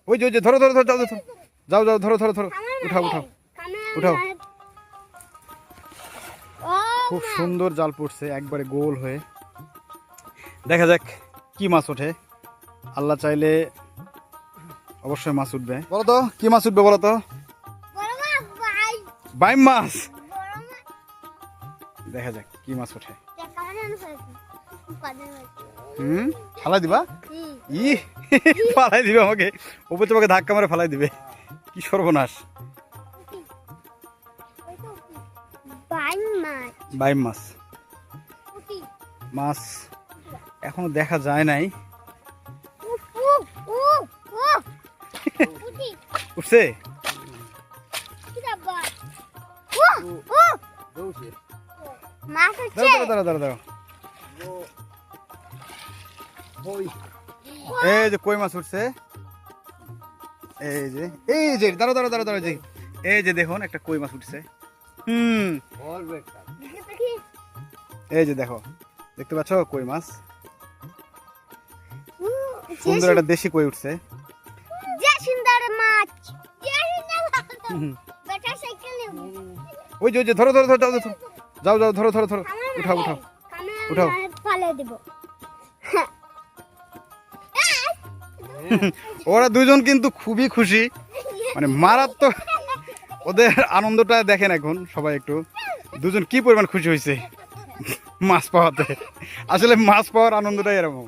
ওই যে ওই যে ধরো ধরো ধরো, যাও যাও যাও যাও, ধরো ধরো ধরো, উঠাও উঠাও উঠাও। খুব সুন্দর জাল পড়ছে একবারে গোল হয়ে। দেখা যাক কি মাছ ওঠে। আল্লাহ চাইলে অবশ্যই মাছ উঠবে। বলো তো কি মাছ উঠবে বলো তো? বাইম মাছ। দেখা যাক কি মাছ ওঠে। ফালাই দিবা? ই ফালাই দিবে আমাকে, ওপর তোমাকে ধাক্কা মারে ফালাই দিবে। কি সর্বনাশ। বাইম মাছ। মাছ এখনো দেখা যায় নাই। উঠছে? দাঁড়া দাঁড়া দাঁড়া। এই যে কই মাছ উঠছে। এই যে দাঁড়া দাঁড়া দাঁড়া দাঁড়া, এই যে দেখুন একটা কই মাছ উঠছে। এই যে দেখো, দেখতে পাচ্ছ কই মাছ। সুন্দর একটা দেশি কই উঠছে। ওই যে ওই যে ধরো ধরো ধরো, যাও যাও, ধরো ধরো ধরো, উঠাও উঠাও উঠাও। ওরা দুজন কিন্তু খুবই খুশি, মানে মারাত্মক। ওদের আনন্দটা দেখেন এখন সবাই একটু, দুজন কি পরিমাণ খুশি হয়েছে মাছ পাওয়াতে। আসলে মাছ পাওয়ার আনন্দটাই এরকম।